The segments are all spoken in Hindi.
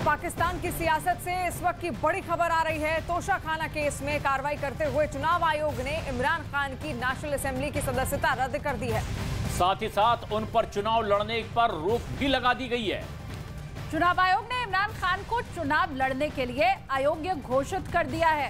और पाकिस्तान की सियासत से इस वक्त की बड़ी खबर आ रही है। तोशाखाना केस में कार्रवाई करते हुए चुनाव आयोग ने इमरान खान की नेशनल असेंबली की सदस्यता रद्द कर दी है। साथ ही साथ उन पर चुनाव लड़ने पर रोक भी लगा दी गई है। चुनाव आयोग ने इमरान खान को चुनाव लड़ने के लिए अयोग्य घोषित कर दिया है।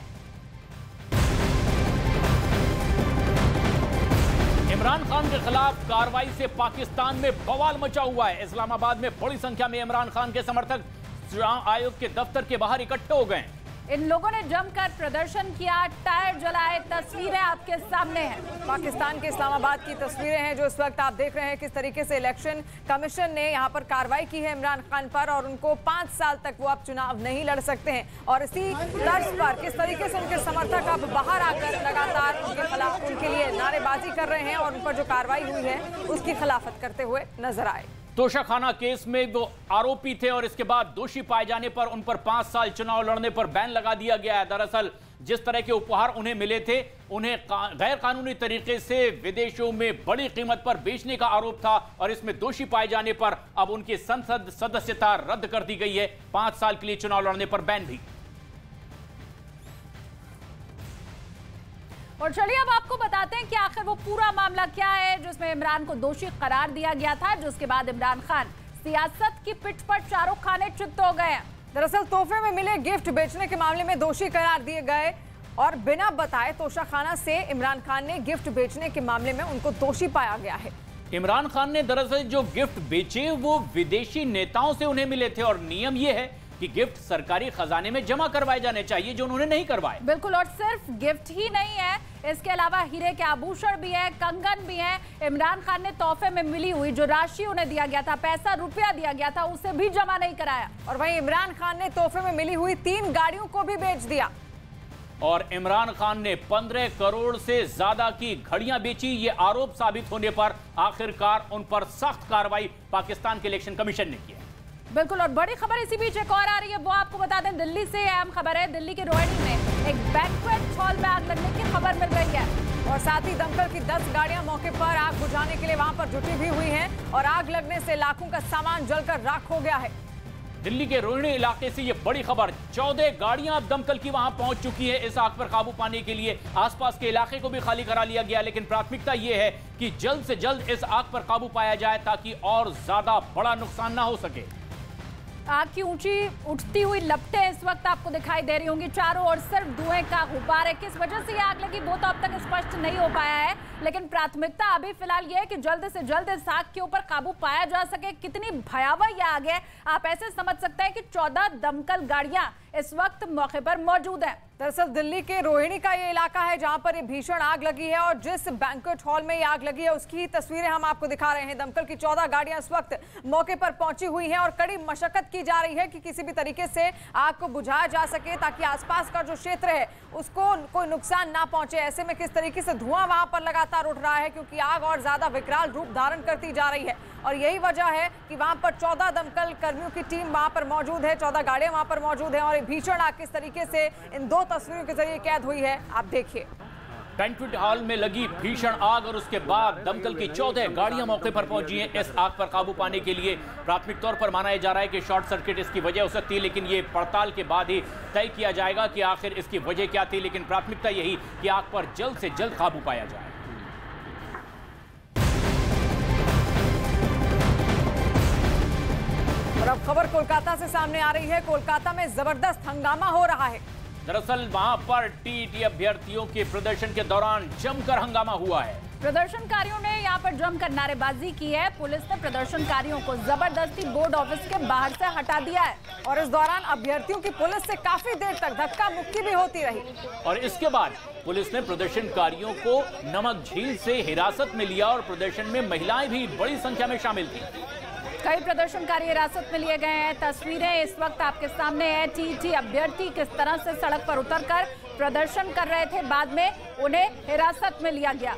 इमरान खान के खिलाफ कार्रवाई से पाकिस्तान में बवाल मचा हुआ है। इस्लामाबाद में बड़ी संख्या में इमरान खान के समर्थक चुनाव आयोग के दफ्तर के बाहर इकट्ठे हो गए। इन लोगों ने जमकर प्रदर्शन किया, टायर जलाए। तस्वीरें आपके सामने हैं। पाकिस्तान के इस्लामाबाद की तस्वीरें हैं जो इस वक्त आप देख रहे हैं। किस तरीके से इलेक्शन कमीशन ने यहां पर कार्रवाई की है इमरान खान पर और उनको 5 साल तक वो अब चुनाव नहीं लड़ सकते हैं। और इसी तर्ज पर किस तरीके से उनके समर्थक अब बाहर आकर लगातार उनके खिलाफ उनके लिए नारेबाजी कर रहे हैं और उन पर जो कार्रवाई हुई है उसकी खिलाफत करते हुए नजर आए। तोशाखाना केस में वो आरोपी थे और इसके बाद दोषी पाए जाने पर उन पर 5 साल चुनाव लड़ने पर बैन लगा दिया गया है। दरअसल जिस तरह के उपहार उन्हें मिले थे, उन्हें गैर कानूनी तरीके से विदेशों में बड़ी कीमत पर बेचने का आरोप था और इसमें दोषी पाए जाने पर अब उनकी संसद सदस्यता रद्द कर दी गई है। 5 साल के लिए चुनाव लड़ने पर बैन भी। और चलिए अब आपको बताते हैं कि आखिर वो पूरा मामला क्या है जिसमें इमरान को दोषी करार दिया गया था, जिसके बाद इमरान खान सियासत की पिच पर चारों खाने चित्त हो गए। दरअसल तोहफे में मिले गिफ्ट बेचने के मामले में दोषी करार दिए गए और बिना बताए तोशाखाना से इमरान खान ने गिफ्ट बेचने के मामले में उनको दोषी पाया गया है। इमरान खान ने दरअसल जो गिफ्ट बेचे वो विदेशी नेताओं से उन्हें मिले थे और नियम यह है कि गिफ्ट सरकारी खजाने में जमा करवाए जाने चाहिए, जो उन्होंने नहीं करवाए। बिल्कुल, और सिर्फ गिफ्ट ही नहीं है, इसके अलावा हीरे के आभूषण भी है, कंगन भी है। इमरान खान ने तोहफे में मिली हुई जो राशि उन्हें दिया गया था, पैसा रुपया दिया गया था, उसे भी जमा नहीं कराया। और वहीं इमरान खान ने तोहफे में मिली हुई 3 गाड़ियों को भी बेच दिया। और इमरान खान ने 15 करोड़ से ज्यादा की घड़ियां बेची। ये आरोप साबित होने पर आखिरकार उन पर सख्त कार्रवाई पाकिस्तान के इलेक्शन कमीशन ने की है। बिल्कुल, और बड़ी खबर इसी बीच एक और आ रही है, वो आपको बता दें। दिल्ली से अहम खबर है। दिल्ली के रोहिणी में एक बैंक्वेट हॉल में आग लगने की खबर मिल रही है और साथ ही दमकल की 10 गाड़ियां मौके पर आग बुझाने के लिए वहां पर जुटी भी हुई हैं और आग लगने से लाखों का सामान जलकर राख हो गया है। दिल्ली के रोहिणी इलाके से ये बड़ी खबर, 14 गाड़ियां अब दमकल की वहां पहुंच चुकी है। इस आग पर काबू पाने के लिए आसपास के इलाके को भी खाली करा लिया गया, लेकिन प्राथमिकता यह है कि जल्द से जल्द इस आग पर काबू पाया जाए ताकि और ज्यादा बड़ा नुकसान ना हो सके। आग की ऊंची उठती हुई लपटें इस वक्त आपको दिखाई दे रही होंगी। चारों ओर सिर्फ धुएं का गुब्बार है। किस वजह से ये आग लगी वो तो अब तक स्पष्ट नहीं हो पाया है, लेकिन प्राथमिकता अभी फिलहाल ये है कि जल्द से जल्द इस आग के ऊपर काबू पाया जा सके। कितनी भयावह ये आग है आप ऐसे समझ सकते हैं कि 14 दमकल गाड़ियां इस वक्त मौके पर मौजूद है। दरअसल दिल्ली के रोहिणी का ये इलाका है जहां पर ये भीषण आग लगी है और जिस बैंक्वेट हॉल में ये आग लगी है उसकी तस्वीरें हम आपको दिखा रहे हैं। दमकल की 14 गाड़ियां इस वक्त मौके पर पहुंची हुई हैं और कड़ी मशक्कत की जा रही है कि किसी भी तरीके से आग को बुझाया जा सके ताकि आसपास का जो क्षेत्र है उसको कोई नुकसान ना पहुंचे। ऐसे में किस तरीके से धुआं वहां पर लगातार उठ रहा है क्योंकि आग और ज्यादा विकराल रूप धारण करती जा रही है और यही वजह है कि वहां पर 14 दमकल कर्मियों की टीम वहां पर मौजूद है, 14 गाड़ियां वहां पर मौजूद है और ये भीषण आग किस तरीके से इन 2 तस्वीरों के जरिए कैद हुई है आप देखिए। बैंक्वेट हॉल में लगी भीषण आग और उसके बाद दमकल की 14 गाड़ियां मौके पर पहुंची हैं इस आग पर काबू पाने के लिए। प्राथमिक तौर पर माना जा रहा है कि शॉर्ट सर्किट इसकी वजह हो सकती है, लेकिन ये पड़ताल के बाद ही तय किया जाएगा कि आखिर इसकी वजह क्या थी। लेकिन प्राथमिकता यही कि आग पर जल्द से जल्द काबू पाया जाए। और अब खबर कोलकाता से सामने आ रही है। कोलकाता में जबरदस्त हंगामा हो रहा है। दरअसल वहां पर टीईटी अभ्यर्थियों के प्रदर्शन के दौरान जमकर हंगामा हुआ है। प्रदर्शनकारियों ने यहां पर जमकर नारेबाजी की है। पुलिस ने प्रदर्शनकारियों को जबरदस्ती बोर्ड ऑफिस के बाहर से हटा दिया है और इस दौरान अभ्यर्थियों की पुलिस से काफी देर तक धक्का मुक्की भी होती रही और इसके बाद पुलिस ने प्रदर्शनकारियों को नमक झील से हिरासत में लिया और प्रदर्शन में महिलाएं भी बड़ी संख्या में शामिल थी। कई प्रदर्शनकारी हिरासत में लिए गए हैं। तस्वीरें इस वक्त आपके सामने है। टीईटी अभ्यर्थी किस तरह से सड़क पर उतरकर प्रदर्शन कर रहे थे, बाद में उन्हें हिरासत में लिया गया।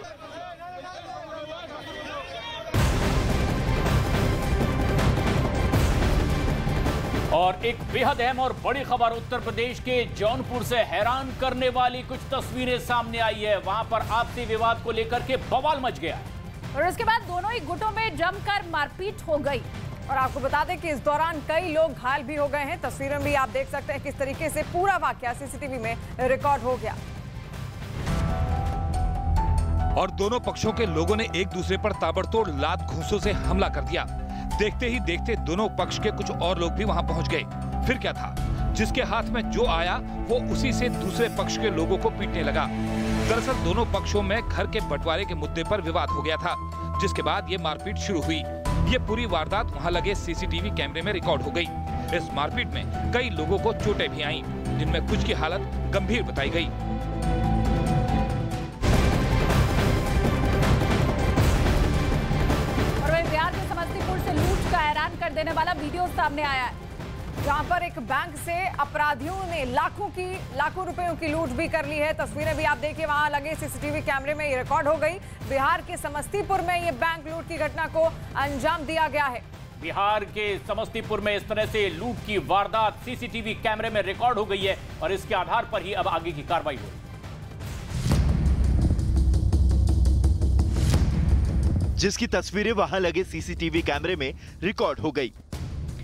और एक बेहद अहम और बड़ी खबर, उत्तर प्रदेश के जौनपुर से हैरान करने वाली कुछ तस्वीरें सामने आई है। वहां पर आपसी विवाद को लेकर के बवाल मच गया और उसके बाद दोनों ही गुटों में जमकर मारपीट हो गई। और आपको बता दें कि इस दौरान कई लोग घायल भी हो गए हैं। तस्वीरों में भी आप देख सकते हैं किस तरीके से पूरा वाकया सीसीटीवी में रिकॉर्ड हो गया। और दोनों पक्षों के लोगों ने एक दूसरे पर ताबड़तोड़ लात घूंसों से हमला कर दिया। देखते ही देखते दोनों पक्ष के कुछ और लोग भी वहां पहुंच गए। फिर क्या था, जिसके हाथ में जो आया वो उसी से दूसरे पक्ष के लोगों को पीटने लगा। दरअसल दोनों पक्षों में घर के बंटवारे के मुद्दे पर विवाद हो गया था, जिसके बाद ये मारपीट शुरू हुई। ये पूरी वारदात वहां लगे सीसीटीवी कैमरे में रिकॉर्ड हो गई। इस मारपीट में कई लोगों को चोटें भी आईं, जिनमें कुछ की हालत गंभीर बताई गई। बिहार के समस्तीपुर से लूट का हैरान कर देने वाला वीडियो सामने आया है, जहां पर एक बैंक से अपराधियों ने लाखों रुपयों की लूट भी कर ली है। तस्वीरें भी आप देखिए, वहां लगे सीसीटीवी कैमरे में ये रिकॉर्ड हो गई। बिहार के समस्तीपुर में ये बैंक लूट की घटना को अंजाम दिया गया है। बिहार के समस्तीपुर में इस तरह से लूट की वारदात सीसीटीवी कैमरे में रिकॉर्ड हो गई है और इसके आधार पर ही अब आगे की कार्रवाई होगी। जिसकी तस्वीरें वहां लगे सीसीटीवी कैमरे में रिकॉर्ड हो गई।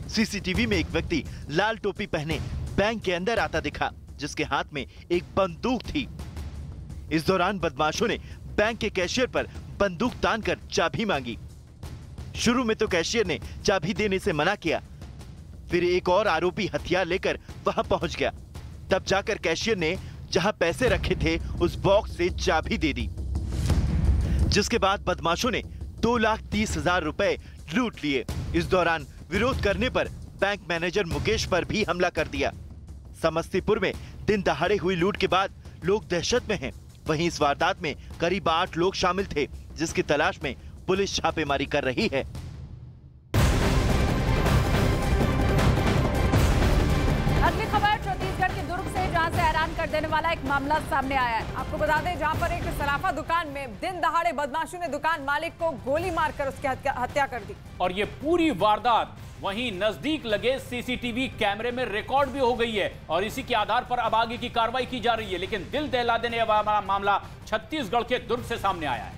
सीसीटीवी में एक व्यक्ति लाल टोपी पहने बैंक के अंदर आता दिखा, जिसके हाथ में एक बंदूक थी। इस दौरान बदमाशों ने बैंक के कैशियर पर बंदूक तानकर चाबी मांगी। शुरू में तो कैशियर ने चाबी देने से मना किया, फिर एक और आरोपी हथियार लेकर वहां पहुंच गया। तब जाकर कैशियर ने जहां पैसे रखे थे उस बॉक्स से चाबी दे दी, जिसके बाद बदमाशों ने 2,30,000 रुपए लूट लिए। इस दौरान विरोध करने पर बैंक मैनेजर मुकेश पर भी हमला कर दिया। समस्तीपुर में दिन दहाड़े हुई लूट के बाद लोग दहशत में हैं। वहीं इस वारदात में करीब 8 लोग शामिल थे, जिसकी तलाश में पुलिस छापेमारी कर रही है। अगली खबर छत्तीसगढ़ के दुर्ग से, जहां से हैरान कर देने वाला एक मामला सामने आया है। आपको बता दें, जहां पर एक सराफा दुकान में दिन दहाड़े बदमाशों ने दुकान मालिक को गोली मारकर उसकी हत्या कर दी। और ये पूरी वारदात वहीं नजदीक लगे सीसीटीवी कैमरे में रिकॉर्ड भी हो गई है और इसी के आधार पर अब आगे की कार्रवाई की जा रही है। लेकिन दिल दहला देने वाला मामला छत्तीसगढ़ के दुर्ग से सामने आया है।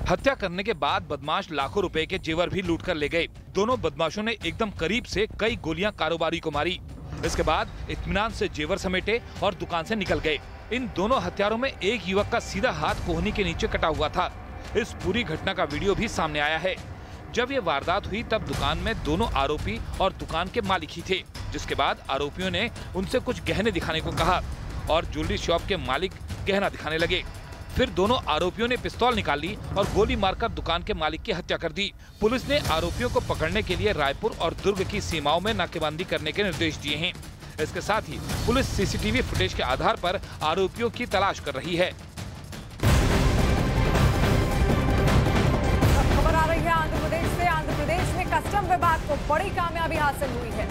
हत्या करने के बाद बदमाश लाखों रुपए के जेवर भी लूट कर ले गए। दोनों बदमाशों ने एकदम करीब से कई गोलियां कारोबारी को मारी। इसके बाद इत्मीनान से जेवर समेटे और दुकान से निकल गए। इन दोनों हत्यारों में एक युवक का सीधा हाथ कोहनी के नीचे कटा हुआ था। इस पूरी घटना का वीडियो भी सामने आया है। जब ये वारदात हुई तब दुकान में दोनों आरोपी और दुकान के मालिक ही थे, जिसके बाद आरोपियों ने उनसे कुछ गहने दिखाने को कहा और ज्वेलरी शॉप के मालिक गहना दिखाने लगे। फिर दोनों आरोपियों ने पिस्तौल निकाल ली और गोली मारकर दुकान के मालिक की हत्या कर दी। पुलिस ने आरोपियों को पकड़ने के लिए रायपुर और दुर्ग की सीमाओं में नाकेबंदी करने के निर्देश दिए हैं। इसके साथ ही पुलिस सीसीटीवी फुटेज के आधार पर आरोपियों की तलाश कर रही है। खबर आ रही है आंध्र प्रदेश से। आंध्र प्रदेश में कस्टम विभाग को बड़ी कामयाबी हासिल हुई है।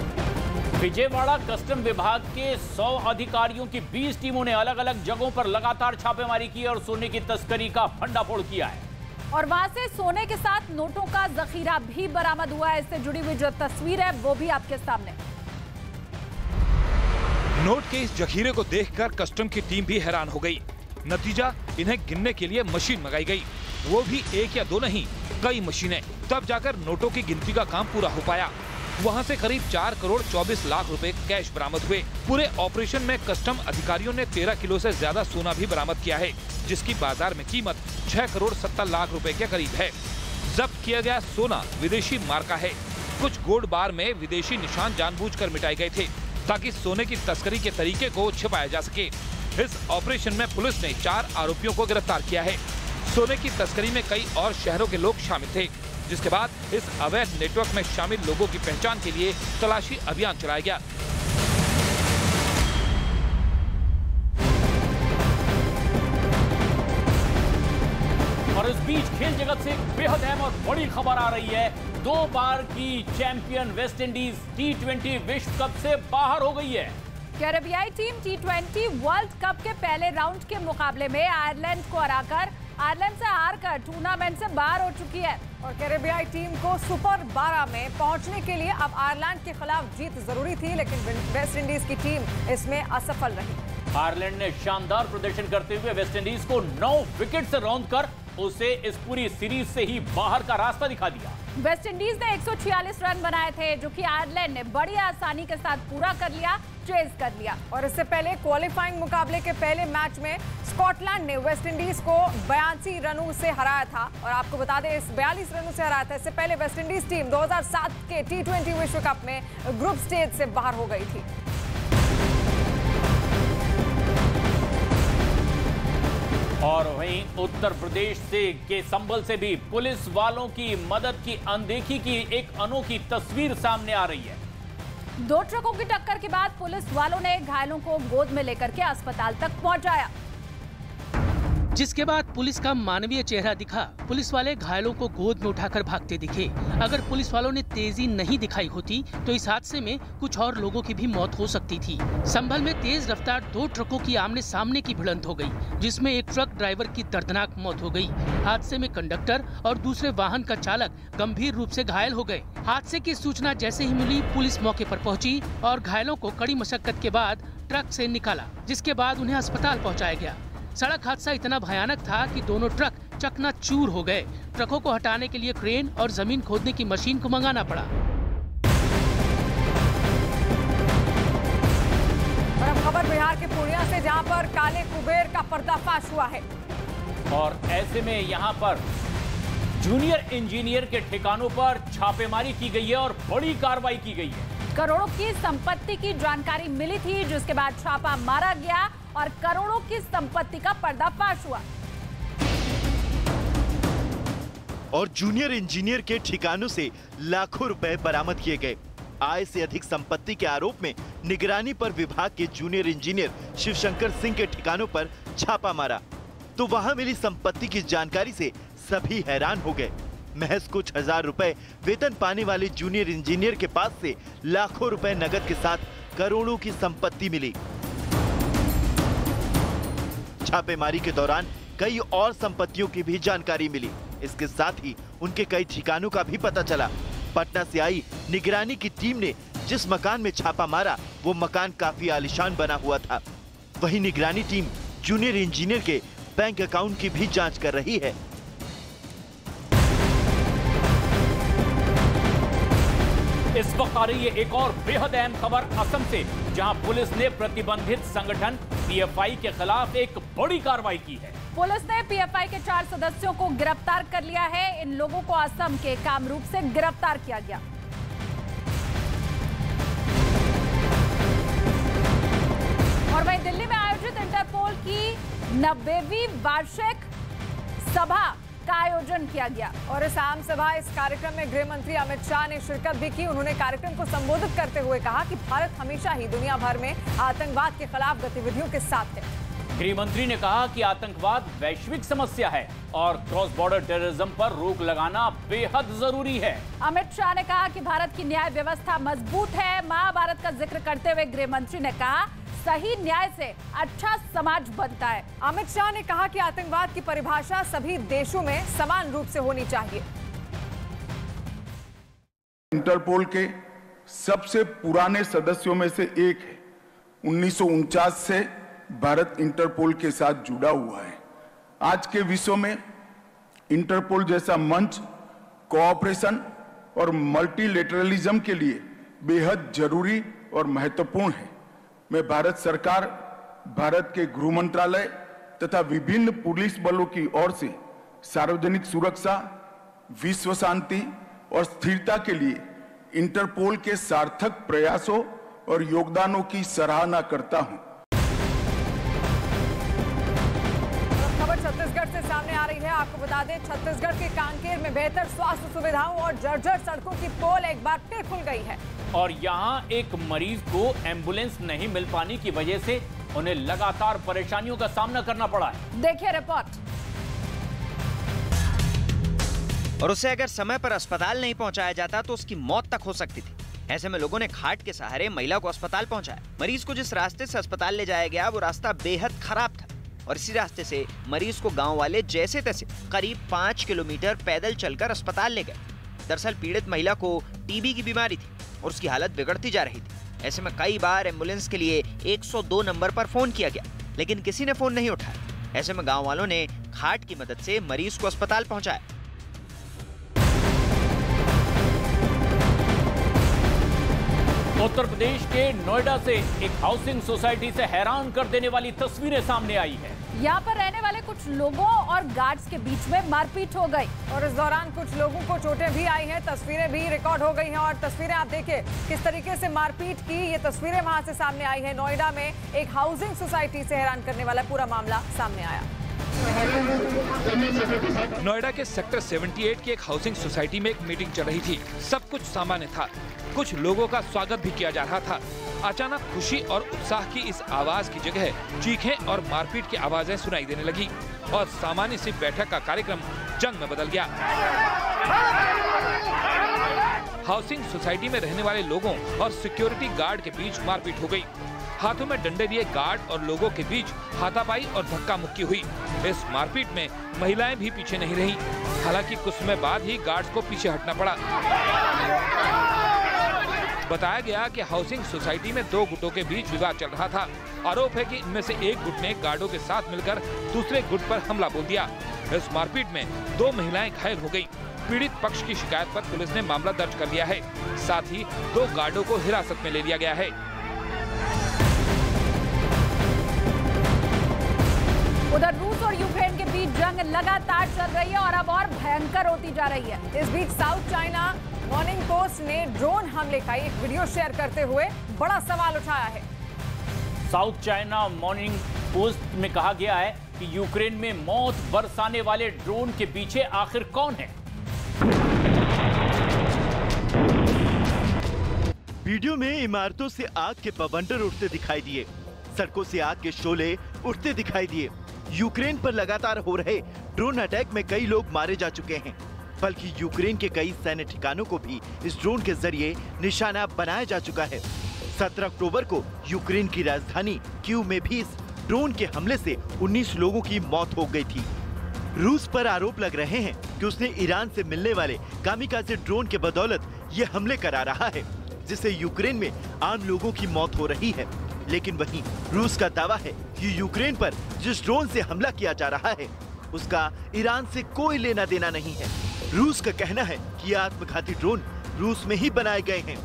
विजयवाड़ा कस्टम विभाग के 100 अधिकारियों की 20 टीमों ने अलग अलग जगहों पर लगातार छापेमारी की और सोने की तस्करी का भंडाफोड़ किया है। और वहां से सोने के साथ नोटों का जखीरा भी बरामद हुआ है। इससे जुड़ी हुई जो तस्वीर है वो भी आपके सामने। नोट के इस जखीरे को देखकर कस्टम की टीम भी हैरान हो गई। नतीजा, इन्हें गिनने के लिए मशीन मंगाई गई, वो भी एक या दो नहीं, कई मशीनें। तब जाकर नोटों की गिनती का काम पूरा हो पाया। वहां से करीब 4 करोड़ 24 लाख रुपए कैश बरामद हुए। पूरे ऑपरेशन में कस्टम अधिकारियों ने 13 किलो से ज्यादा सोना भी बरामद किया है, जिसकी बाजार में कीमत 6 करोड़ 70 लाख रुपए के करीब है। जब्त किया गया सोना विदेशी मार्का है। कुछ गोल्ड बार में विदेशी निशान जानबूझकर मिटाए गए थे ताकि सोने की तस्करी के तरीके को छिपाया जा सके। इस ऑपरेशन में पुलिस ने 4 आरोपियों को गिरफ्तार किया है। सोने की तस्करी में कई और शहरों के लोग शामिल थे, जिसके बाद इस अवैध नेटवर्क में शामिल लोगों की पहचान के लिए तलाशी अभियान चलाया गया। और इस बीच खेल जगत से बेहद अहम और बड़ी खबर आ रही है। 2 बार की चैंपियन वेस्ट इंडीज T20 विश्व कप से बाहर हो गई है। कैरेबियाई टीम T20 वर्ल्ड कप के पहले राउंड के मुकाबले में आयरलैंड को हराकर आयरलैंड से हारकर टूर्नामेंट से बाहर हो चुकी है। और कैरेबियाई टीम को सुपर 12 में पहुंचने के लिए अब आयरलैंड के खिलाफ जीत जरूरी थी, लेकिन वेस्ट इंडीज की टीम इसमें असफल रही। आयरलैंड ने शानदार प्रदर्शन करते हुए वेस्ट इंडीज को 9 विकेट से रौंदकर उसे इस पूरी सीरीज से ही बाहर का रास्ता दिखा दिया। वेस्टइंडीज ने 146 रन बनाए थे, जो कि आयरलैंड ने बड़ी आसानी के साथ पूरा कर लिया, चेज कर लिया। और इससे पहले क्वालिफाइंग मुकाबले के पहले मैच में स्कॉटलैंड ने वेस्टइंडीज को 82 रनों से हराया था। और आपको बता दें, इस 42 रनों से हराया था। इससे पहले वेस्टइंडीज टीम 2007 के T20 विश्व कप में ग्रुप स्टेज से बाहर हो गई थी। और वहीं उत्तर प्रदेश के संभल से भी पुलिस वालों की मदद की अनदेखी की एक अनोखी तस्वीर सामने आ रही है। 2 ट्रकों की टक्कर के बाद पुलिस वालों ने घायलों को गोद में लेकर के अस्पताल तक पहुंचाया, जिसके बाद पुलिस का मानवीय चेहरा दिखा। पुलिस वाले घायलों को गोद में उठाकर भागते दिखे। अगर पुलिस वालों ने तेजी नहीं दिखाई होती तो इस हादसे में कुछ और लोगों की भी मौत हो सकती थी। संभल में तेज रफ्तार 2 ट्रकों की आमने सामने की भिड़ंत हो गई, जिसमें एक ट्रक ड्राइवर की दर्दनाक मौत हो गई। हादसे में कंडक्टर और दूसरे वाहन का चालक गंभीर रूप से घायल हो गए। हादसे की सूचना जैसे ही मिली, पुलिस मौके पर पहुंची और घायलों को कड़ी मशक्कत के बाद ट्रक से निकाला, जिसके बाद उन्हें अस्पताल पहुंचाया गया। सड़क हादसा इतना भयानक था कि दोनों ट्रक चकनाचूर हो गए। ट्रकों को हटाने के लिए क्रेन और जमीन खोदने की मशीन को मंगाना पड़ा। और अब खबर बिहार के पूर्णिया से, जहां पर काले कुबेर का पर्दाफाश हुआ है। और ऐसे में यहां पर जूनियर इंजीनियर के ठिकानों पर छापेमारी की गई है और बड़ी कार्रवाई की गई है। करोड़ों की संपत्ति की जानकारी मिली थी, जिसके बाद छापा मारा गया और करोड़ों की संपत्ति का पर्दाफाश हुआ। और जूनियर इंजीनियर के ठिकानों से लाखों रुपए बरामद किए गए। आय से अधिक संपत्ति के आरोप में निगरानी पर विभाग के जूनियर इंजीनियर शिवशंकर सिंह के ठिकानों पर छापा मारा, तो वहां मिली संपत्ति की जानकारी से सभी हैरान हो गए। महज कुछ हजार रुपए वेतन पाने वाले जूनियर इंजीनियर के पास से लाखों रुपए नकद के साथ करोड़ों की संपत्ति मिली। छापेमारी के दौरान कई और संपत्तियों की भी जानकारी मिली। इसके साथ ही उनके कई ठिकानों का भी पता चला। पटना से आई निगरानी की टीम ने जिस मकान में छापा मारा, वो मकान काफी आलीशान बना हुआ था। वहीं निगरानी टीम जूनियर इंजीनियर के बैंक अकाउंट की भी जांच कर रही है। इस वक्त आ रही है एक और बेहद अहम खबर असम से, जहां पुलिस ने प्रतिबंधित संगठन पीएफआई के खिलाफ एक बड़ी कार्रवाई की है। पुलिस ने पीएफआई के 4 सदस्यों को गिरफ्तार कर लिया है। इन लोगों को असम के कामरूप से गिरफ्तार किया गया। और वहीं दिल्ली में आयोजित इंटरपोल की 90वीं वार्षिक सभा का आयोजन किया गया। और इस आम सभा, इस कार्यक्रम में गृह मंत्री अमित शाह ने शिरकत भी की। उन्होंने कार्यक्रम को संबोधित करते हुए कहा कि भारत हमेशा ही दुनिया भर में आतंकवाद के खिलाफ गतिविधियों के साथ है। गृह मंत्री ने कहा कि आतंकवाद वैश्विक समस्या है और क्रॉस बॉर्डर टेररिज्म पर रोक लगाना बेहद जरूरी है। अमित शाह ने कहा कि भारत की न्याय व्यवस्था मजबूत है। महाभारत का जिक्र करते हुए गृह मंत्री ने कहा, सही न्याय से अच्छा समाज बनता है। अमित शाह ने कहा कि आतंकवाद की परिभाषा सभी देशों में समान रूप से होनी चाहिए। इंटरपोल के सबसे पुराने सदस्यों में से एक है। 1949 से भारत इंटरपोल के साथ जुड़ा हुआ है। आज के विश्व में इंटरपोल जैसा मंच कोऑपरेशन और मल्टीलेटरलिज्म के लिए बेहद जरूरी और महत्वपूर्ण है। मैं भारत सरकार, भारत के गृह मंत्रालय तथा विभिन्न पुलिस बलों की ओर से सार्वजनिक सुरक्षा, विश्व शांति और स्थिरता के लिए इंटरपोल के सार्थक प्रयासों और योगदानों की सराहना करता हूं। खबर छत्तीसगढ़ से सामने आ रही है। आपको बता दें, छत्तीसगढ़ के कांकेर में बेहतर स्वास्थ्य सुविधाओं और जर्जर सड़कों की पोल एक बार फिर खुल गई है। और यहाँ एक मरीज को एम्बुलेंस नहीं मिल पाने की वजह से उन्हें लगातार परेशानियों का सामना करना पड़ा है। देखिए रिपोर्ट। और उसे अगर समय पर अस्पताल नहीं पहुंचाया जाता तो उसकी मौत तक हो सकती थी। ऐसे में लोगों ने खाट के सहारे महिला को अस्पताल पहुंचाया। मरीज को जिस रास्ते से अस्पताल ले जाया गया, वो रास्ता बेहद खराब था और इसी रास्ते से मरीज को गांव वाले जैसे तैसे करीब 5 किलोमीटर पैदल चलकर अस्पताल ले गए। दरअसल पीड़ित महिला को टीबी की बीमारी थी और उसकी हालत बिगड़ती जा रही थी। ऐसे में कई बार एम्बुलेंस के लिए 102 नंबर पर फोन किया गया, लेकिन किसी ने फोन नहीं उठाया। ऐसे में गांव वालों ने खाट की मदद से मरीज को अस्पताल पहुंचाया। उत्तर प्रदेश के नोएडा से एक हाउसिंग सोसाइटी से हैरान कर देने वाली तस्वीरें सामने आई है। यहाँ पर रहने वाले कुछ लोगों और गार्ड्स के बीच में मारपीट हो गई और इस दौरान कुछ लोगों को चोटें भी आई हैं। तस्वीरें भी रिकॉर्ड हो गई हैं और तस्वीरें आप देखिए किस तरीके से मारपीट की ये तस्वीरें वहां से सामने आई है। नोएडा में एक हाउसिंग सोसाइटी से हैरान करने वाला पूरा मामला सामने आया। नोएडा के सेक्टर 78 की एक हाउसिंग सोसाइटी में एक मीटिंग चल रही थी। सब कुछ सामान्य था, कुछ लोगों का स्वागत भी किया जा रहा था। अचानक खुशी और उत्साह की इस आवाज की जगह चीखें और मारपीट की आवाजें सुनाई देने लगी और सामान्य सी बैठक का कार्यक्रम जंग में बदल गया। हाउसिंग सोसाइटी में रहने वाले लोगों और सिक्योरिटी गार्ड के बीच मारपीट हो गई। हाथों में डंडे लिए गार्ड और लोगों के बीच हाथापाई और धक्का मुक्की हुई। इस मारपीट में महिलाएं भी पीछे नहीं रहीं। हालांकि कुछ समय बाद ही गार्ड्स को पीछे हटना पड़ा। बताया गया कि हाउसिंग सोसाइटी में दो गुटों के बीच विवाद चल रहा था। आरोप है कि इनमें से एक गुट ने गार्डों के साथ मिलकर दूसरे गुट पर हमला बोल दिया। इस मारपीट में दो महिलाएं घायल हो गयी। पीड़ित पक्ष की शिकायत पर पुलिस ने मामला दर्ज कर लिया है। साथ ही दो गार्डों को हिरासत में ले लिया गया है। उधर रूस और यूक्रेन के बीच जंग लगातार चल रही है और अब और भयंकर होती जा रही है। इस बीच साउथ चाइना मॉर्निंग पोस्ट ने ड्रोन हमले का एक वीडियो शेयर करते हुए बड़ा सवाल उठाया है। साउथ चाइना मॉर्निंग पोस्ट में कहा गया है कि यूक्रेन में मौत बरसाने वाले ड्रोन के पीछे आखिर कौन है। वीडियो में इमारतों से आग के बवंडर उठते दिखाई दिए, सड़कों से आग के शोले उठते दिखाई दिए। यूक्रेन पर लगातार हो रहे ड्रोन अटैक में कई लोग मारे जा चुके हैं, बल्कि यूक्रेन के कई सैन्य ठिकानों को भी इस ड्रोन के जरिए निशाना बनाया जा चुका है। 17 अक्टूबर को यूक्रेन की राजधानी कीव में भी इस ड्रोन के हमले से 19 लोगों की मौत हो गई थी। रूस पर आरोप लग रहे हैं कि उसने ईरान से मिलने वाले कामिकाज़े ड्रोन के बदौलत ये हमले करा रहा है, जिससे यूक्रेन में आम लोगों की मौत हो रही है। लेकिन वहीं रूस का दावा है कि यूक्रेन पर जिस ड्रोन से हमला किया जा रहा है उसका ईरान से कोई लेना देना नहीं है। रूस का कहना है कि आत्मघाती ड्रोन रूस में ही बनाए गए हैं।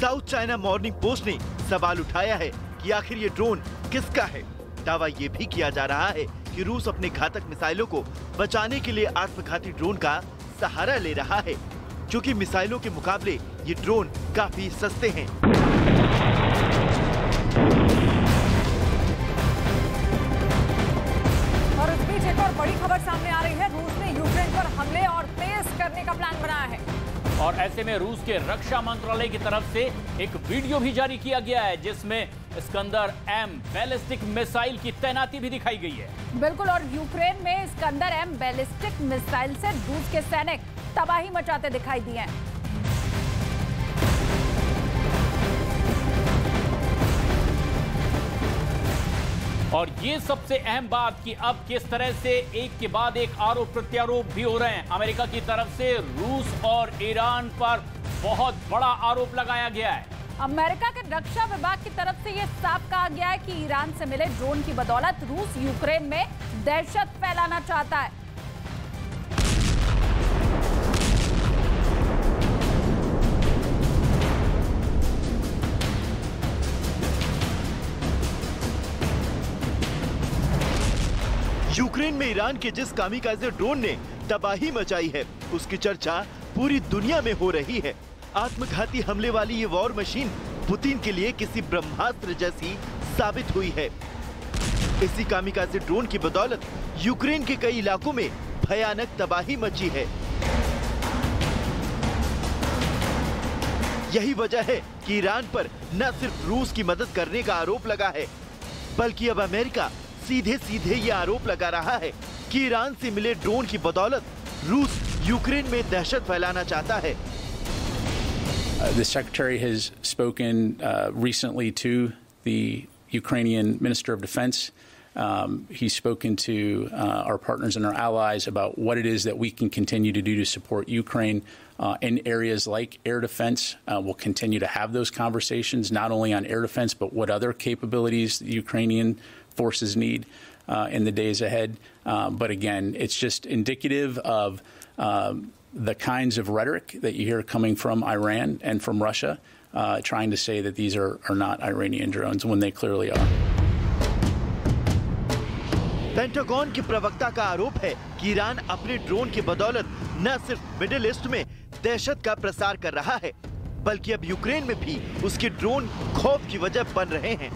साउथ चाइना मॉर्निंग पोस्ट ने सवाल उठाया है कि आखिर ये ड्रोन किसका है। दावा ये भी किया जा रहा है कि रूस अपने घातक मिसाइलों को बचाने के लिए आत्मघाती ड्रोन का सहारा ले रहा है, क्योंकि मिसाइलों के मुकाबले ये ड्रोन काफी सस्ते हैं। और इस बीच एक और बड़ी खबर सामने आ रही है। रूस ने यूक्रेन पर हमले और तेज करने का प्लान बनाया है। और ऐसे में रूस के रक्षा मंत्रालय की तरफ से एक वीडियो भी जारी किया गया है जिसमें इस्कंदर M बैलिस्टिक मिसाइल की तैनाती भी दिखाई गई है। बिल्कुल, और यूक्रेन में इस्कंदर M बैलिस्टिक मिसाइल से रूस के सैनिक तबाही मचाते दिखाई दिए हैं। और ये सबसे अहम बात कि अब किस तरह से एक के बाद एक आरोप प्रत्यारोप भी हो रहे हैं। अमेरिका की तरफ से रूस और ईरान पर बहुत बड़ा आरोप लगाया गया है। अमेरिका के रक्षा विभाग की तरफ से यह साफ कहा गया है कि ईरान से मिले ड्रोन की बदौलत रूस यूक्रेन में दहशत फैलाना चाहता है। यूक्रेन में ईरान के जिस कामिकाज़े ड्रोन ने तबाही मचाई है उसकी चर्चा पूरी दुनिया में हो रही है। आत्मघाती हमले वाली ये वॉर मशीन पुतिन के लिए किसी ब्रह्मास्त्र जैसी साबित हुई है। इसी कामिकाज़े ड्रोन की बदौलत यूक्रेन के कई इलाकों में भयानक तबाही मची है। यही वजह है कि ईरान पर न सिर्फ रूस की मदद करने का आरोप लगा है, बल्कि अब अमेरिका सीधे सीधे ये आरोप लगा रहा है कि ईरान से मिले ड्रोन की बदौलत रूस यूक्रेन में दहशत फैलाना चाहता है। The Secretary has spoken recently to the Ukrainian Minister of Defense. He's spoken to our partners and our allies about what it is that we can continue to do to support Ukraine in areas like air defense. We'll continue to have those conversations, not only on air defense, but what other capabilities the Ukrainian forces need. in the days ahead. But again, it's just indicative of the kinds of rhetoric that you hear coming from Iran and from Russia, trying to say that these are not Iranian drones when they clearly are. Pentagon के प्रवक्ता का आरोप है कि ईरान अपने ड्रोन की बदौलत न सिर्फ मिडिल ईस्ट में दहशत का प्रसार कर रहा है, बल्कि अब यूक्रेन में भी उसके ड्रोन खौफ की वजह बन रहे हैं।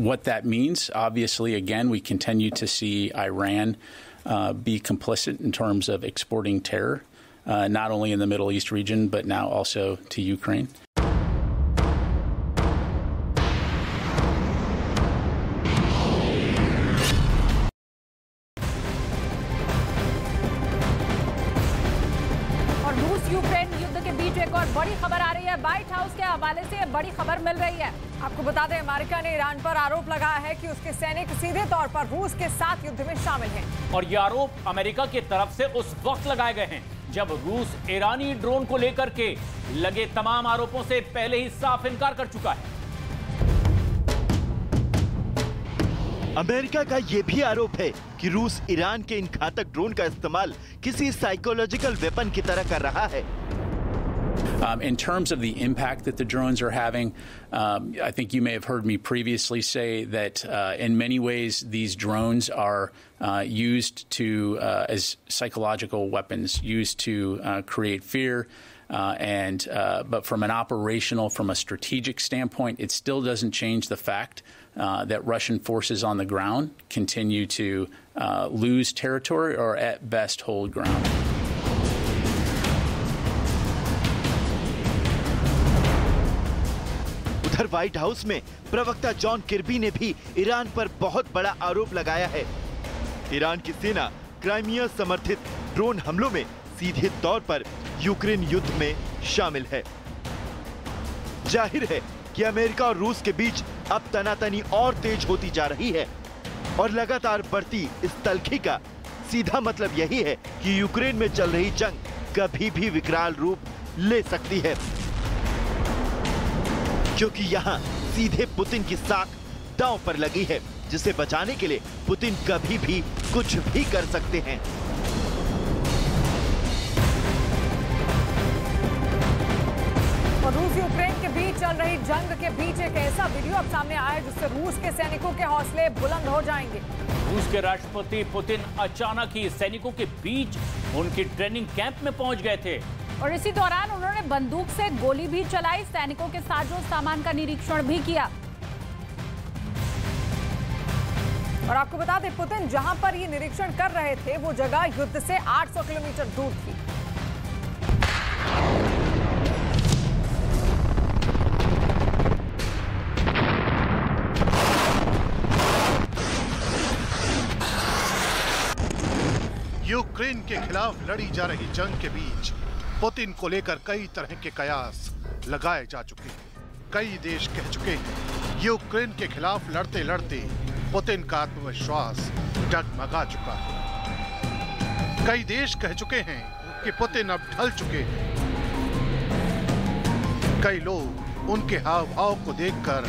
What that means, obviously, again, we continue to see Iran be complicit in terms of exporting terror, not only in the Middle East region, but now also to Ukraine. Ukraine युद्ध के बीच एक और बड़ी खबर आ रही है। व्हाइट हाउस के हवाले से बड़ी खबर मिल रही है। आपको बता दें, अमेरिका ने ईरान पर आरोप लगाया है कि उसके सैनिक सीधे तौर पर रूस के साथ युद्ध में शामिल हैं। और ये आरोप अमेरिका की तरफ से उस वक्त लगाए गए हैं जब रूस ईरानी ड्रोन को लेकर के लगे तमाम आरोपों से पहले ही साफ इनकार कर चुका है। अमेरिका का यह भी आरोप है कि रूस ईरान के इन घातक ड्रोन का इस्तेमाल किसी साइकोलॉजिकल वेपन की तरह कर रहा है। In terms of the impact that the drones are having, I think you may have heard me previously say that in many ways these drones are used to as psychological weapons, used to create fear. But from an operational, from a strategic standpoint, it still doesn't change the fact that Russian forces on the ground continue to lose territory or at best hold ground. उधर व्हाइट हाउस में प्रवक्ता जॉन किर्बी ने भी ईरान पर बहुत बड़ा आरोप लगाया है। ईरान की सेना क्राइमिया समर्थित ड्रोन हमलों में सीधे तौर पर यूक्रेन युद्ध में शामिल है। जाहिर है कि अमेरिका और रूस के बीच अब तनातनी और तेज होती जा रही है और लगातार बढ़ती इस तल्खी का सीधा मतलब यही है कि यूक्रेन में चल रही जंग कभी भी विकराल रूप ले सकती है, क्योंकि यहां सीधे पुतिन की साख दांव पर लगी है, जिसे बचाने के लिए पुतिन कभी भी कुछ भी कर सकते हैं। और रूस यूक्रेन के बीच चल रही जंग के बीच एक ऐसा वीडियो अब सामने आया है जिससे रूस के सैनिकों के हौसले बुलंद हो जाएंगे। रूस के राष्ट्रपति पुतिन अचानक ही सैनिकों के बीच उनकी ट्रेनिंग कैंप में पहुंच गए थे और इसी दौरान उन्होंने बंदूक से गोली भी चलाई, सैनिकों के साजो सामान का निरीक्षण भी किया। और आपको बता दें, पुतिन जहां पर ये निरीक्षण कर रहे थे वो जगह युद्ध से 800 किलोमीटर दूर थी। यूक्रेन के खिलाफ लड़ी जा रही जंग के बीच पुतिन को लेकर कई तरह के कयास लगाए जा चुके हैं। कई देश कह चुके हैं यूक्रेन के खिलाफ लड़ते लड़ते पुतिन का आत्मविश्वास डगमगा चुका है। कई देश कह चुके हैं कि पुतिन अब ढल चुके हैं। कई लोग उनके हाव भाव को देखकर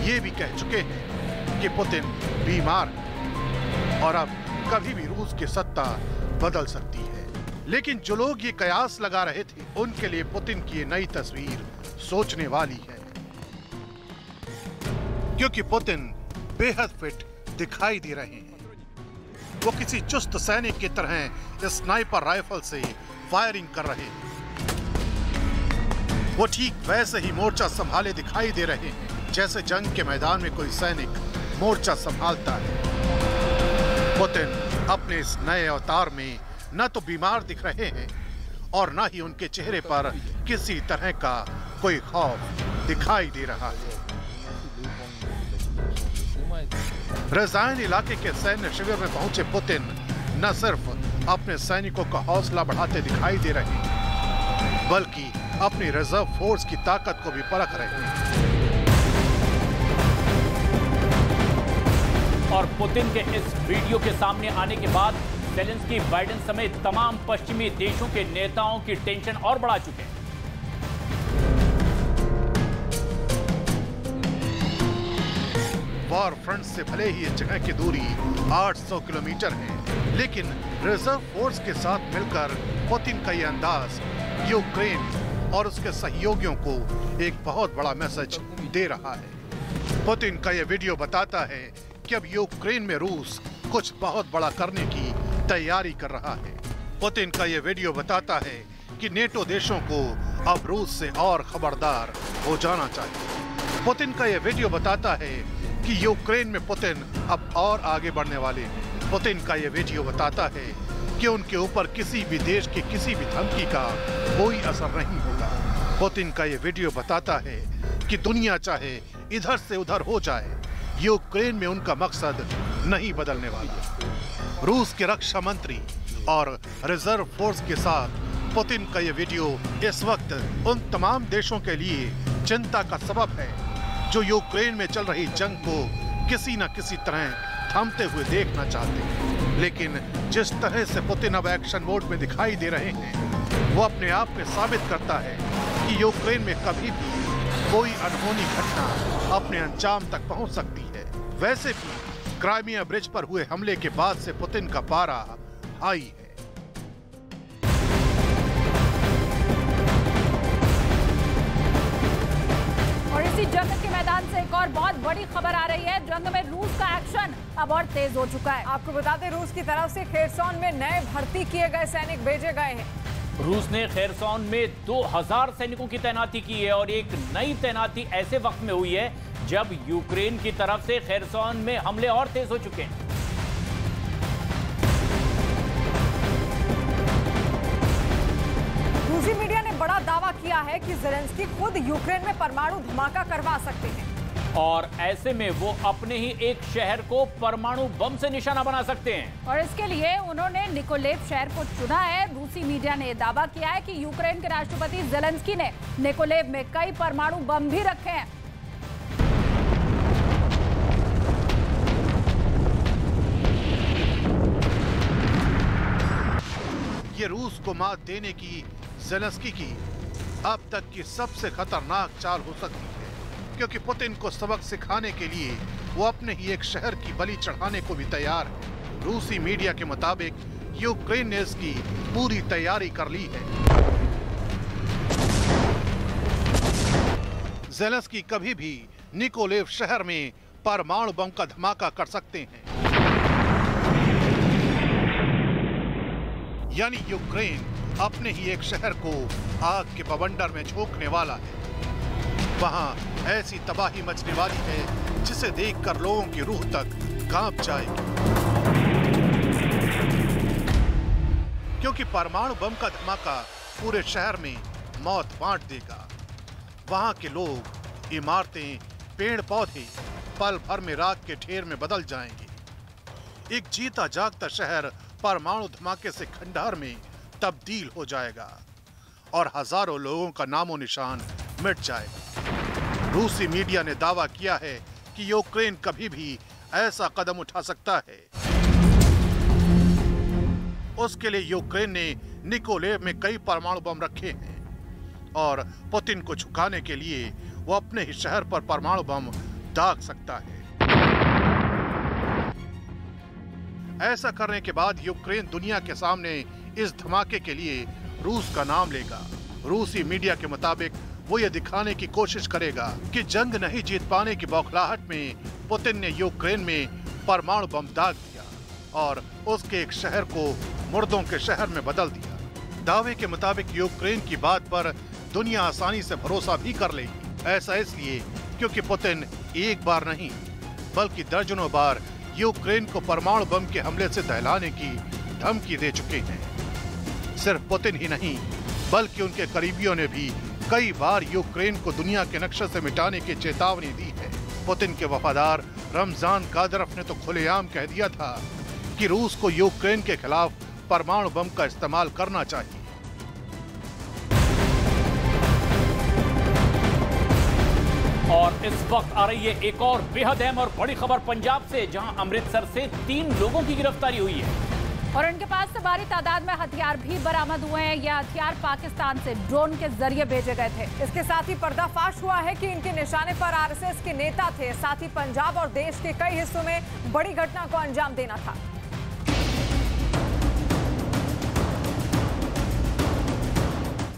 ये भी कह चुके हैं कि पुतिन बीमार है और अब कभी भी रूस की सत्ता बदल सकती है। लेकिन जो लोग ये कयास लगा रहे थे उनके लिए पुतिन की ये नई तस्वीर सोचने वाली है, क्योंकि पुतिन बेहद फिट दिखाई दे रहे हैं। वो किसी चुस्त सैनिक की तरह स्नाइपर राइफल से फायरिंग कर रहे हैं। वो ठीक वैसे ही मोर्चा संभाले दिखाई दे रहे हैं जैसे जंग के मैदान में कोई सैनिक मोर्चा संभालता है। पुतिन अपने इस नए अवतार में न तो बीमार दिख रहे हैं और न ही उनके चेहरे पर किसी तरह का कोई खौफ दिखाई दे रहा है। रज़ाइन इलाके के सैन्य शिविर में पहुंचे पुतिन न सिर्फ अपने सैनिकों का हौसला बढ़ाते दिखाई दे रहे हैं, बल्कि अपनी रिजर्व फोर्स की ताकत को भी परख रहे हैं। और पुतिन के इस वीडियो के सामने आने के बाद ज़ेलेंस्की, बाइडेन समेत तमाम पश्चिमी देशों के नेताओं की टेंशन और बढ़ा चुके हैं। वॉर फ्रंट से भले ही इस जगह की दूरी 800 किलोमीटर है, लेकिन रिजर्व फोर्स के साथ मिलकर पुतिन का ये अंदाज यूक्रेन और उसके सहयोगियों को एक बहुत बड़ा मैसेज दे रहा है। पुतिन का ये वीडियो बताता है कि अब यूक्रेन में रूस कुछ बहुत बड़ा करने की तैयारी कर रहा है। पुतिन का ये वीडियो बताता है कि नेटो देशों को अब रूस से और खबरदार हो जाना चाहिए। पुतिन का ये वीडियो बताता है कि यूक्रेन में पुतिन अब और आगे बढ़ने वाले हैं। पुतिन का ये वीडियो बताता है कि उनके ऊपर किसी भी देश की किसी भी धमकी का कोई असर नहीं होगा। पुतिन का ये वीडियो बताता है कि दुनिया चाहे इधर से उधर हो जाए, यूक्रेन में उनका मकसद नहीं बदलने वाला। रूस के रक्षा मंत्री और रिजर्व फोर्स के साथ पुतिन का ये वीडियो इस वक्त उन तमाम देशों के लिए चिंता का सबब है जो यूक्रेन में चल रही जंग को किसी न किसी तरह थमते हुए देखना चाहते हैं। लेकिन जिस तरह से पुतिन अब एक्शन मोड में दिखाई दे रहे हैं, वो अपने आप में साबित करता है कि यूक्रेन में कभी भी कोई अनहोनी घटना अपने अंजाम तक पहुंच सकती है। वैसे भी क्राइमिया ब्रिज पर हुए हमले के बाद से पुतिन का पारा हाई है। और इसी जंग के मैदान से एक और बहुत बड़ी खबर आ रही है। जंग में रूस का एक्शन अब और तेज हो चुका है। आपको बता दें, रूस की तरफ से खेरसौन में नए भर्ती किए गए सैनिक भेजे गए हैं। रूस ने खेरसौन में 2000 सैनिकों की तैनाती की है और एक नई तैनाती ऐसे वक्त में हुई है जब यूक्रेन की तरफ से खेरसौन में हमले और तेज हो चुके हैं। रूसी मीडिया ने बड़ा दावा किया है कि ज़ेलेंस्की खुद यूक्रेन में परमाणु धमाका करवा सकते हैं और ऐसे में वो अपने ही एक शहर को परमाणु बम से निशाना बना सकते हैं। और इसके लिए उन्होंने निकोलेव शहर को चुना है। रूसी मीडिया ने दावा किया है कि यूक्रेन के राष्ट्रपति ज़ेलेंस्की ने निकोलेव में कई परमाणु बम भी रखे हैं। ये रूस को मात देने की ज़ेलेंस्की की अब तक की सबसे खतरनाक चाल हो सकती है, क्योंकि पुतिन को सबक सिखाने के लिए वो अपने ही एक शहर की बलि चढ़ाने को भी तैयार है। रूसी मीडिया के मुताबिक यूक्रेन ने इसकी पूरी तैयारी कर ली है। ज़ेलेंस्की कभी भी निकोलेव शहर में परमाणु बम का धमाका कर सकते हैं। यानी यूक्रेन अपने ही एक शहर को आग के बवंडर में झोंकने वाला है। वहां ऐसी तबाही मचने वाली है जिसे देखकर लोगों की रूह तक कांप जाएगी, क्योंकि परमाणु बम का धमाका पूरे शहर में मौत बांट देगा। वहां के लोग, इमारतें, पेड़ पौधे पल भर में राख के ढेर में बदल जाएंगे। एक जीता जागता शहर परमाणु धमाके से खंडहर में तब्दील हो जाएगा और हजारों लोगों का नामो निशान मिट जाएगा। रूसी मीडिया ने दावा किया है कि यूक्रेन कभी भी ऐसा कदम उठा सकता है। उसके लिए यूक्रेन ने निकोलेव में कई परमाणु बम रखे हैं और पुतिन को झुकाने के लिए वो अपने ही शहर पर परमाणु बम दाग सकता है। ऐसा करने के बाद यूक्रेन दुनिया के सामने इस धमाके के लिए रूस का नाम लेगा। रूसी मीडिया के मुताबिक वो ये दिखाने की कोशिश करेगा कि जंग नहीं जीत पाने की बौखलाहट में पुतिन ने यूक्रेन में परमाणु बम दाग दिया और उसके एक शहर को मुर्दों के शहर में बदल दिया। दावे के मुताबिक यूक्रेन की बात पर दुनिया आसानी से भरोसा भी कर लेगी। ऐसा इसलिए क्योंकि पुतिन एक बार नहीं बल्कि दर्जनों बार यूक्रेन को परमाणु बम के हमले से दहलाने की धमकी दे चुके हैं। सिर्फ पुतिन ही नहीं बल्कि उनके करीबियों ने भी कई बार यूक्रेन को दुनिया के नक्शे से मिटाने की चेतावनी दी है। पुतिन के वफादार रमजान कादरफ ने तो खुलेआम कह दिया था कि रूस को यूक्रेन के खिलाफ परमाणु बम का इस्तेमाल करना चाहिए। और इस वक्त आ रही है एक और बेहद अहम और बड़ी खबर पंजाब से, जहां अमृतसर से 3 लोगों की गिरफ्तारी हुई है। और इनके पास से भारी तादाद में हथियार भी बरामद हुए हैं। यह हथियार पाकिस्तान से ड्रोन के जरिए भेजे गए थे। इसके साथ ही पर्दाफाश हुआ है कि इनके निशाने पर आरएसएस के नेता थे। साथ ही पंजाब और देश के कई हिस्सों में बड़ी घटना को अंजाम देना था।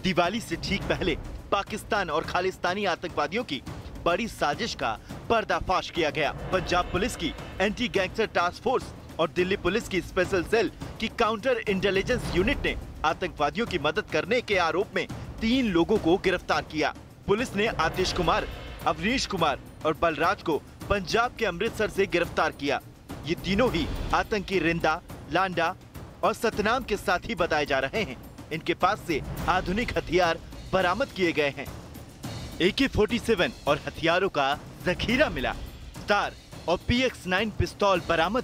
दिवाली से ठीक पहले पाकिस्तान और खालिस्तानी आतंकवादियों की बड़ी साजिश का पर्दाफाश किया गया। पंजाब पुलिस की एंटी गैंगस्टर टास्क फोर्स और दिल्ली पुलिस की स्पेशल सेल की काउंटर इंटेलिजेंस यूनिट ने आतंकवादियों की मदद करने के आरोप में 3 लोगों को गिरफ्तार किया। पुलिस ने आतिश कुमार, अवनीश कुमार और बलराज को पंजाब के अमृतसर से गिरफ्तार किया। ये तीनों ही आतंकी रिंदा, लांडा और सतनाम के साथी बताए जा रहे हैं। इनके पास से आधुनिक हथियार बरामद किए गए हैं। AK-47 और हथियारों का जखीरा मिला। स्टार और PX-9 पिस्तौल बरामद।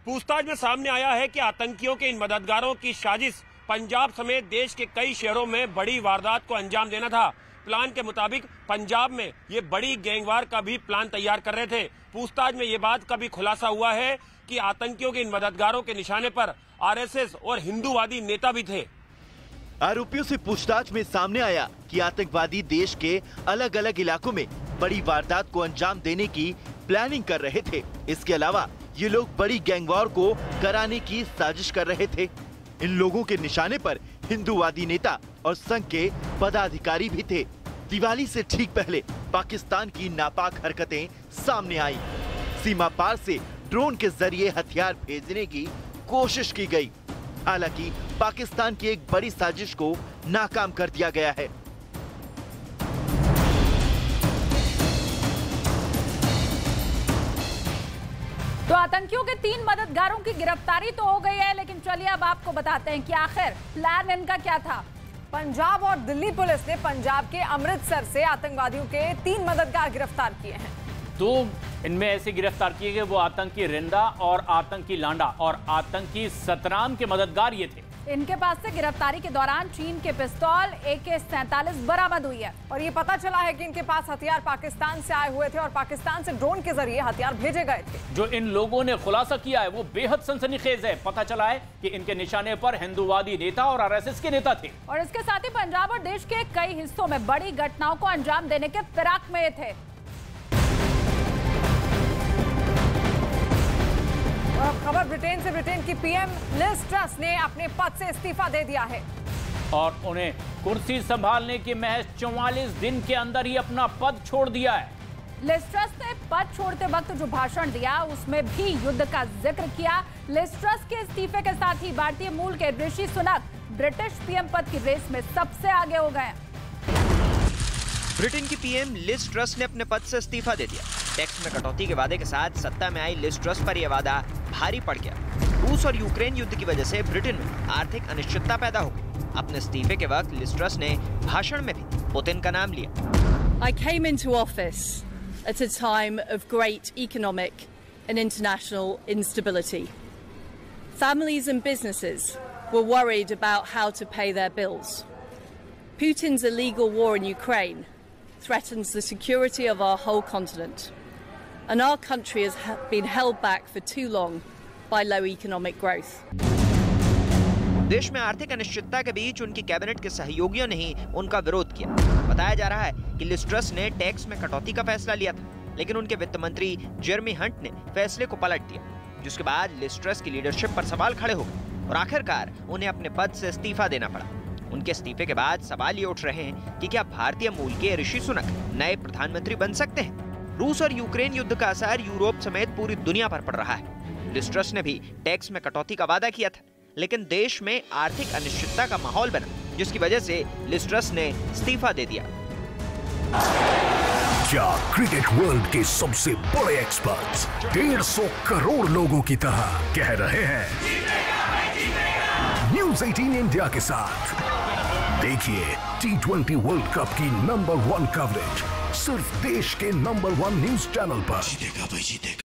पूछताछ में सामने आया है कि आतंकियों के इन मददगारों की साजिश पंजाब समेत देश के कई शहरों में बड़ी वारदात को अंजाम देना था। प्लान के मुताबिक पंजाब में ये बड़ी गैंगवार का भी प्लान तैयार कर रहे थे। पूछताछ में ये बात का भी खुलासा हुआ है कि आतंकियों के इन मददगारों के निशाने पर आरएसएस और हिंदूवादी नेता भी थे। आरोपियों से पूछताछ में सामने आया कि आतंकवादी देश के अलग अलग इलाकों में बड़ी वारदात को अंजाम देने की प्लानिंग कर रहे थे। इसके अलावा ये लोग बड़ी गैंगवार को कराने की साजिश कर रहे थे। इन लोगों के निशाने पर हिंदूवादी नेता और संघ के पदाधिकारी भी थे। दिवाली से ठीक पहले पाकिस्तान की नापाक हरकतें सामने आई। सीमा पार से ड्रोन के जरिए हथियार भेजने की कोशिश की गई। हालांकि पाकिस्तान की एक बड़ी साजिश को नाकाम कर दिया गया है। तो आतंकियों के 3 मददगारों की गिरफ्तारी तो हो गई है, लेकिन चलिए अब आपको बताते हैं कि आखिर प्लान इनका क्या था। पंजाब और दिल्ली पुलिस ने पंजाब के अमृतसर से आतंकवादियों के 3 मददगार गिरफ्तार किए हैं। 2 इनमें ऐसे गिरफ्तार किए गए, वो आतंकी रिंदा और आतंकी लांडा और आतंकी सतनाम के मददगार ये थे। इनके पास से गिरफ्तारी के दौरान चीन के पिस्तौल AK-47 बरामद हुई है और ये पता चला है कि इनके पास हथियार पाकिस्तान से आए हुए थे और पाकिस्तान से ड्रोन के जरिए हथियार भेजे गए थे। जो इन लोगों ने खुलासा किया है वो बेहद सनसनीखेज है। पता चला है कि इनके निशाने पर हिंदूवादी नेता और आरएसएस के नेता थे और इसके साथ ही पंजाब और देश के कई हिस्सों में बड़ी घटनाओं को अंजाम देने के फिराक में थे। और खबर ब्रिटेन से। ब्रिटेन की PM लिज ट्रस ने अपने पद से इस्तीफा दे दिया है और उन्हें कुर्सी संभालने के महज 44 दिन के अंदर ही अपना पद छोड़ दिया है। लिज ट्रस ने पद छोड़ते वक्त जो भाषण दिया उसमें भी युद्ध का जिक्र किया। लिज ट्रस के इस्तीफे के साथ ही भारतीय मूल के ऋषि सुनक ब्रिटिश PM पद की रेस में सबसे आगे हो गए। ब्रिटेन की PM लिज ट्रस ने अपने पद से इस्तीफा दे दिया। टैक्स में कटौती के वादे के साथ सत्ता में आई लिज ट्रस पर यह वादा भारी पड़ गया। रूस और यूक्रेन युद्ध की वजह से ब्रिटेन में आर्थिक अनिश्चितता पैदा हो गई। अपने इस्तीफे के वक्त लिज ट्रस ने भाषण में भी पुतिन का नाम लिया। I came into office at a time of great economic and international instability. Families and businesses were worried about how to pay their bills. Putin's illegal war in Ukraine threatens the security of our whole continent. And our country has been held back for too long by low economic growth. देश में आर्थिक अनिश्चितता के बीच उनकी कैबिनेट के सहयोगियों ने ही उनका विरोध किया। बताया जा रहा है कि लिज ट्रस ने टैक्स में कटौती का फैसला लिया था, लेकिन उनके वित्त मंत्री जेरेमी हंट ने फैसले को पलट दिया, जिसके बाद लिज ट्रस की लीडरशिप पर सवाल खड़े हो गए और आखिरकार उन्हें अपने पद से इस्तीफा देना पड़ा। उनके इस्तीफे के बाद सवाल ये उठ रहे हैं कि क्या भारतीय मूल के ऋषि सुनक नए प्रधानमंत्री बन सकते हैं। रूस और यूक्रेन युद्ध का असर यूरोप समेत पूरी दुनिया पर पड़ रहा है। लिज ट्रस ने भी टैक्स में कटौती का वादा किया था, लेकिन देश में आर्थिक अनिश्चितता का माहौल बना, जिसकी वजह से लिज ट्रस ने इस्तीफा दे दिया। क्या क्रिकेट वर्ल्ड के सबसे बड़े एक्सपर्ट्स 150 करोड़ लोगों की तरह कह रहे हैं न्यूज़ 18 इंडिया के साथ देखिए T20 वर्ल्ड कप की नंबर 1 कवरेज सिर्फ देश के नंबर 1 न्यूज चैनल पर।